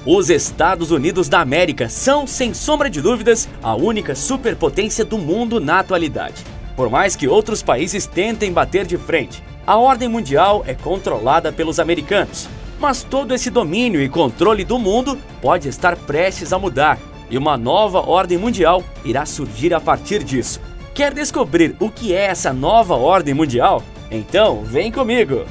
Os Estados Unidos da América são, sem sombra de dúvidas, a única superpotência do mundo na atualidade. Por mais que outros países tentem bater de frente, a ordem mundial é controlada pelos americanos. Mas todo esse domínio e controle do mundo pode estar prestes a mudar, e uma nova ordem mundial irá surgir a partir disso. Quer descobrir o que é essa nova ordem mundial? Então, vem comigo!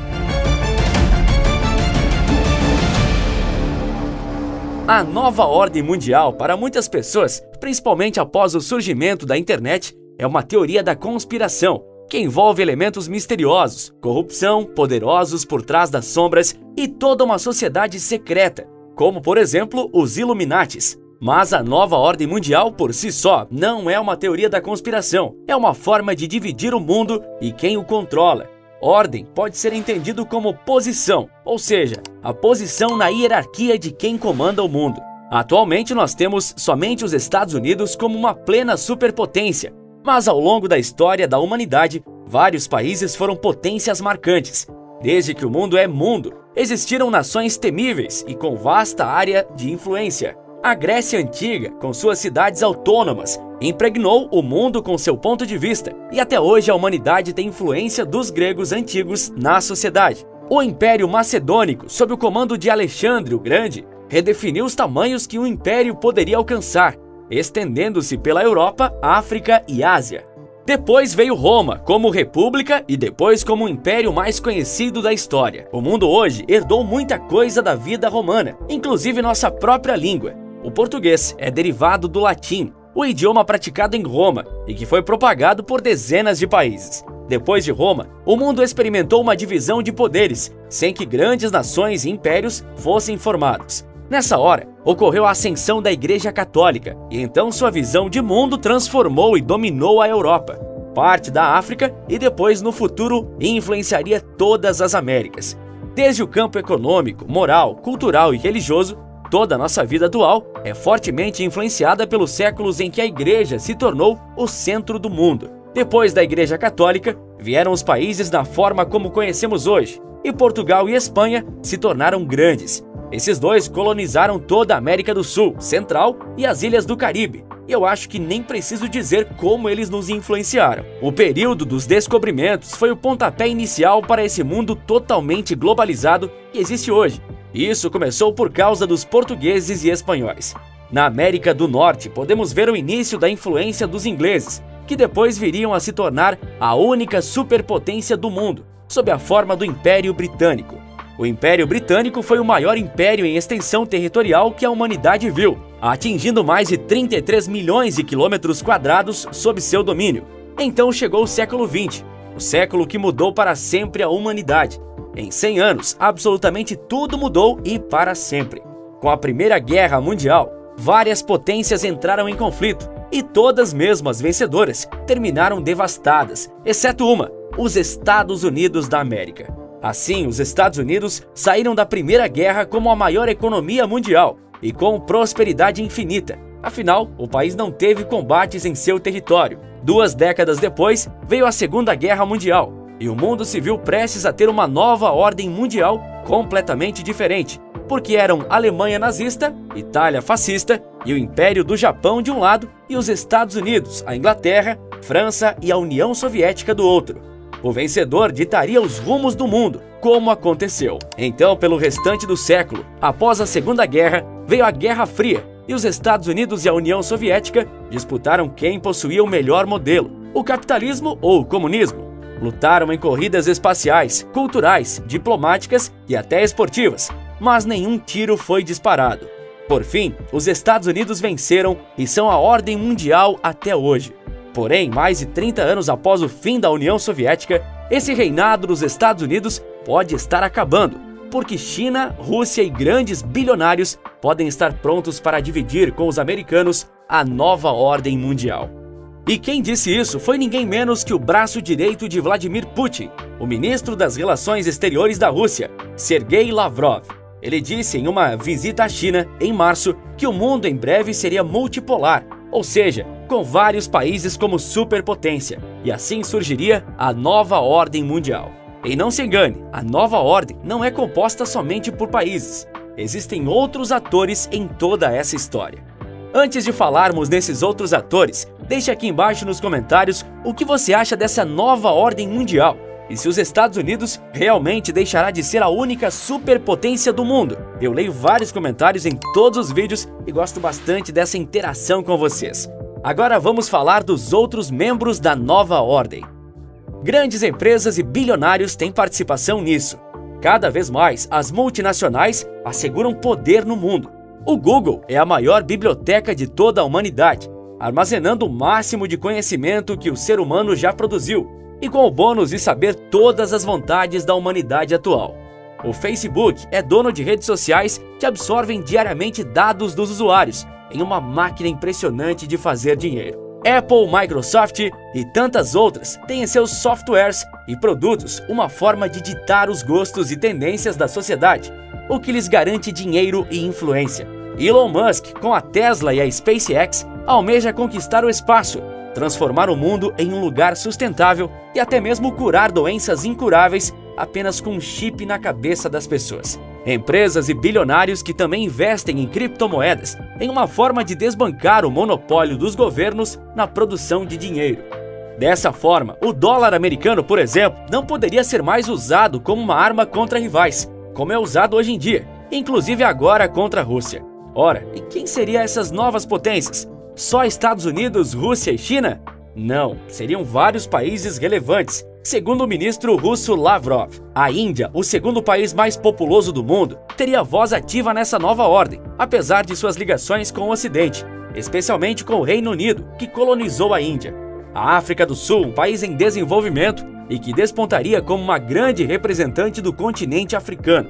A nova ordem mundial, para muitas pessoas, principalmente após o surgimento da internet, é uma teoria da conspiração, que envolve elementos misteriosos, corrupção, poderosos por trás das sombras e toda uma sociedade secreta, como por exemplo os Illuminatis. Mas a nova ordem mundial por si só não é uma teoria da conspiração, é uma forma de dividir o mundo e quem o controla. Ordem pode ser entendido como posição, ou seja, a posição na hierarquia de quem comanda o mundo. Atualmente nós temos somente os Estados Unidos como uma plena superpotência, mas ao longo da história da humanidade, vários países foram potências marcantes. Desde que o mundo é mundo, existiram nações temíveis e com vasta área de influência. A Grécia Antiga, com suas cidades autônomas, impregnou o mundo com seu ponto de vista, e até hoje a humanidade tem influência dos gregos antigos na sociedade. O Império Macedônico, sob o comando de Alexandre o Grande, redefiniu os tamanhos que um império poderia alcançar, estendendo-se pela Europa, África e Ásia. Depois veio Roma, como república e depois como o império mais conhecido da história. O mundo hoje herdou muita coisa da vida romana, inclusive nossa própria língua. O português é derivado do latim, o idioma praticado em Roma e que foi propagado por dezenas de países. Depois de Roma, o mundo experimentou uma divisão de poderes, sem que grandes nações e impérios fossem formados. Nessa hora, ocorreu a ascensão da Igreja Católica, e então sua visão de mundo transformou e dominou a Europa, parte da África e depois no futuro influenciaria todas as Américas. Desde o campo econômico, moral, cultural e religioso, toda a nossa vida atual é fortemente influenciada pelos séculos em que a Igreja se tornou o centro do mundo. Depois da Igreja Católica, vieram os países da forma como conhecemos hoje, e Portugal e Espanha se tornaram grandes. Esses dois colonizaram toda a América do Sul, Central e as ilhas do Caribe, e eu acho que nem preciso dizer como eles nos influenciaram. O período dos descobrimentos foi o pontapé inicial para esse mundo totalmente globalizado que existe hoje. Isso começou por causa dos portugueses e espanhóis. Na América do Norte, podemos ver o início da influência dos ingleses, que depois viriam a se tornar a única superpotência do mundo, sob a forma do Império Britânico. O Império Britânico foi o maior império em extensão territorial que a humanidade viu, atingindo mais de 33 milhões de quilômetros quadrados sob seu domínio. Então chegou o século XX, o século que mudou para sempre a humanidade. Em 100 anos, absolutamente tudo mudou e para sempre. Com a Primeira Guerra Mundial, várias potências entraram em conflito, e todas, mesmo as vencedoras, terminaram devastadas, exceto uma, os Estados Unidos da América. Assim, os Estados Unidos saíram da Primeira Guerra como a maior economia mundial e com prosperidade infinita. Afinal, o país não teve combates em seu território. 2 décadas depois, veio a Segunda Guerra Mundial e o mundo se viu prestes a ter uma nova ordem mundial completamente diferente, porque eram Alemanha nazista, Itália fascista e o Império do Japão de um lado e os Estados Unidos, a Inglaterra, França e a União Soviética do outro. O vencedor ditaria os rumos do mundo, como aconteceu. Então, pelo restante do século, após a Segunda Guerra, veio a Guerra Fria, e os Estados Unidos e a União Soviética disputaram quem possuía o melhor modelo, o capitalismo ou o comunismo. Lutaram em corridas espaciais, culturais, diplomáticas e até esportivas, mas nenhum tiro foi disparado. Por fim, os Estados Unidos venceram e são a ordem mundial até hoje. Porém, mais de 30 anos após o fim da União Soviética, esse reinado dos Estados Unidos pode estar acabando, porque China, Rússia e grandes bilionários podem estar prontos para dividir com os americanos a nova ordem mundial. E quem disse isso foi ninguém menos que o braço direito de Vladimir Putin, o ministro das Relações Exteriores da Rússia, Sergei Lavrov. Ele disse em uma visita à China, em março, que o mundo em breve seria multipolar, ou seja, com vários países como superpotência, e assim surgiria a nova ordem mundial. E não se engane, a nova ordem não é composta somente por países. existem outros atores em toda essa história. Antes de falarmos nesses outros atores, deixe aqui embaixo nos comentários o que você acha dessa nova ordem mundial e se os Estados Unidos realmente deixará de ser a única superpotência do mundo. Eu leio vários comentários em todos os vídeos e gosto bastante dessa interação com vocês. Agora vamos falar dos outros membros da nova ordem. Grandes empresas e bilionários têm participação nisso. Cada vez mais, as multinacionais asseguram poder no mundo. O Google é a maior biblioteca de toda a humanidade, armazenando o máximo de conhecimento que o ser humano já produziu, e com o bônus de saber todas as vontades da humanidade atual. O Facebook é dono de redes sociais que absorvem diariamente dados dos usuários, em uma máquina impressionante de fazer dinheiro. Apple, Microsoft e tantas outras têm em seus softwares e produtos uma forma de ditar os gostos e tendências da sociedade, o que lhes garante dinheiro e influência. Elon Musk, com a Tesla e a SpaceX, almeja conquistar o espaço, transformar o mundo em um lugar sustentável e até mesmo curar doenças incuráveis apenas com um chip na cabeça das pessoas. Empresas e bilionários que também investem em criptomoedas em uma forma de desbancar o monopólio dos governos na produção de dinheiro. Dessa forma, o dólar americano, por exemplo, não poderia ser mais usado como uma arma contra rivais, como é usado hoje em dia, inclusive agora contra a Rússia. Ora, e quem seriam essas novas potências? Só Estados Unidos, Rússia e China? Não, seriam vários países relevantes. Segundo o ministro russo Lavrov, a Índia, o segundo país mais populoso do mundo, teria voz ativa nessa nova ordem, apesar de suas ligações com o Ocidente, especialmente com o Reino Unido, que colonizou a Índia. A África do Sul, um país em desenvolvimento e que despontaria como uma grande representante do continente africano.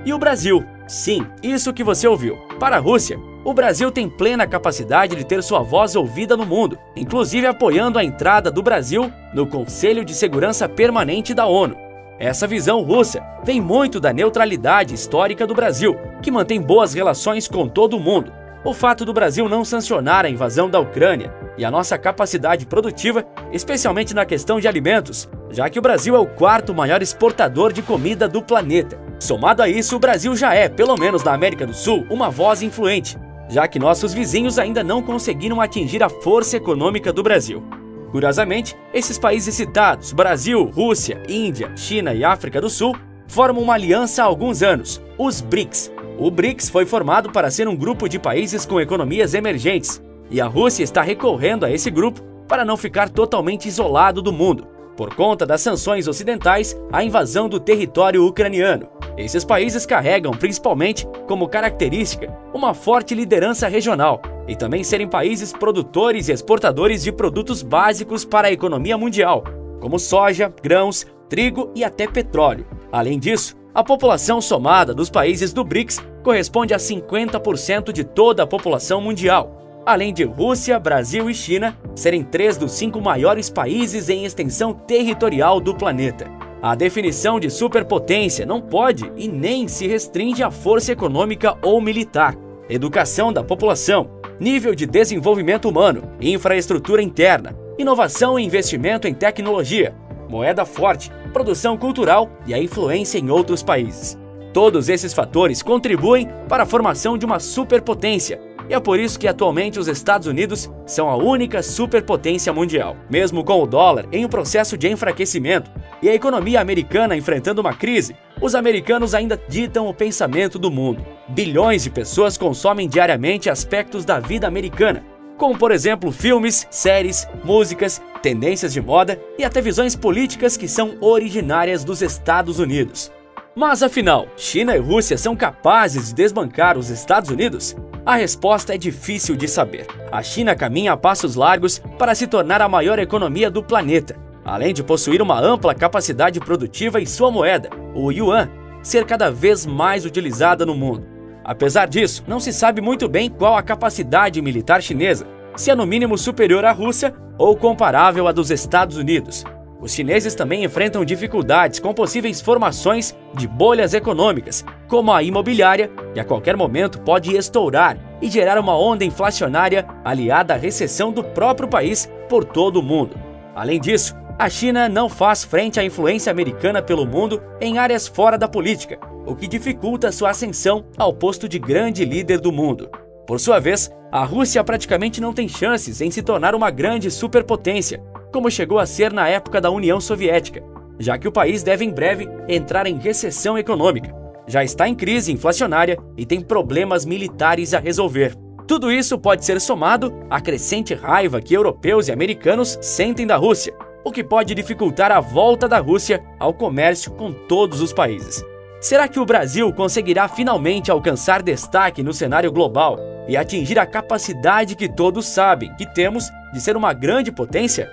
E o Brasil? Sim, isso que você ouviu. Para a Rússia, o Brasil tem plena capacidade de ter sua voz ouvida no mundo, inclusive apoiando a entrada do Brasil no Conselho de Segurança Permanente da ONU. Essa visão russa vem muito da neutralidade histórica do Brasil, que mantém boas relações com todo o mundo. O fato do Brasil não sancionar a invasão da Ucrânia e a nossa capacidade produtiva, especialmente na questão de alimentos, já que o Brasil é o quarto maior exportador de comida do planeta. Somado a isso, o Brasil já é, pelo menos na América do Sul, uma voz influente, já que nossos vizinhos ainda não conseguiram atingir a força econômica do Brasil. Curiosamente, esses países citados, Brasil, Rússia, Índia, China e África do Sul, formam uma aliança há alguns anos, os BRICS. O BRICS foi formado para ser um grupo de países com economias emergentes, e a Rússia está recorrendo a esse grupo para não ficar totalmente isolado do mundo, por conta das sanções ocidentais à invasão do território ucraniano. Esses países carregam, principalmente, como característica, uma forte liderança regional e também serem países produtores e exportadores de produtos básicos para a economia mundial, como soja, grãos, trigo e até petróleo. Além disso, a população somada dos países do BRICS corresponde a 50% de toda a população mundial, além de Rússia, Brasil e China serem 3 dos 5 maiores países em extensão territorial do planeta. A definição de superpotência não pode e nem se restringe à força econômica ou militar, educação da população, nível de desenvolvimento humano, infraestrutura interna, inovação e investimento em tecnologia, moeda forte, produção cultural e a influência em outros países. Todos esses fatores contribuem para a formação de uma superpotência, e é por isso que atualmente os Estados Unidos são a única superpotência mundial. Mesmo com o dólar em um processo de enfraquecimento e a economia americana enfrentando uma crise, os americanos ainda ditam o pensamento do mundo. Bilhões de pessoas consomem diariamente aspectos da vida americana, como por exemplo filmes, séries, músicas, tendências de moda e até visões políticas que são originárias dos Estados Unidos. Mas afinal, China e Rússia são capazes de desbancar os Estados Unidos? A resposta é difícil de saber. A China caminha a passos largos para se tornar a maior economia do planeta, além de possuir uma ampla capacidade produtiva e sua moeda, o yuan, ser cada vez mais utilizada no mundo. Apesar disso, não se sabe muito bem qual a capacidade militar chinesa, se é no mínimo superior à Rússia ou comparável à dos Estados Unidos. Os chineses também enfrentam dificuldades com possíveis formações de bolhas econômicas, como a imobiliária, que a qualquer momento pode estourar e gerar uma onda inflacionária aliada à recessão do próprio país por todo o mundo. Além disso, A China não faz frente à influência americana pelo mundo em áreas fora da política, o que dificulta sua ascensão ao posto de grande líder do mundo. Por sua vez, a Rússia praticamente não tem chances em se tornar uma grande superpotência, como chegou a ser na época da União Soviética, já que o país deve em breve entrar em recessão econômica. Já está em crise inflacionária e tem problemas militares a resolver. Tudo isso pode ser somado à crescente raiva que europeus e americanos sentem da Rússia, o que pode dificultar a volta da Rússia ao comércio com todos os países. Será que o Brasil conseguirá finalmente alcançar destaque no cenário global e atingir a capacidade que todos sabem que temos de ser uma grande potência?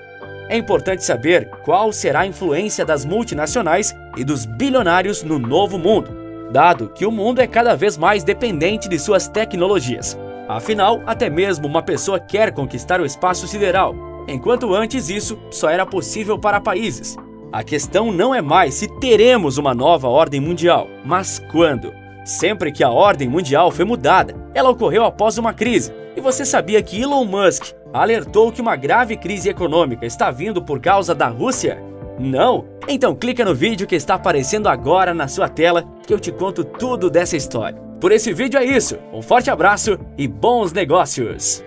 É importante saber qual será a influência das multinacionais e dos bilionários no novo mundo, dado que o mundo é cada vez mais dependente de suas tecnologias. Afinal, até mesmo uma pessoa quer conquistar o espaço sideral, enquanto antes isso só era possível para países. A questão não é mais se teremos uma nova ordem mundial, mas quando. Sempre que a ordem mundial foi mudada, ela ocorreu após uma crise. E você sabia que Elon Musk alertou que uma grave crise econômica está vindo por causa da Rússia? Não? Então clica no vídeo que está aparecendo agora na sua tela que eu te conto tudo dessa história. Por esse vídeo é isso, um forte abraço e bons negócios!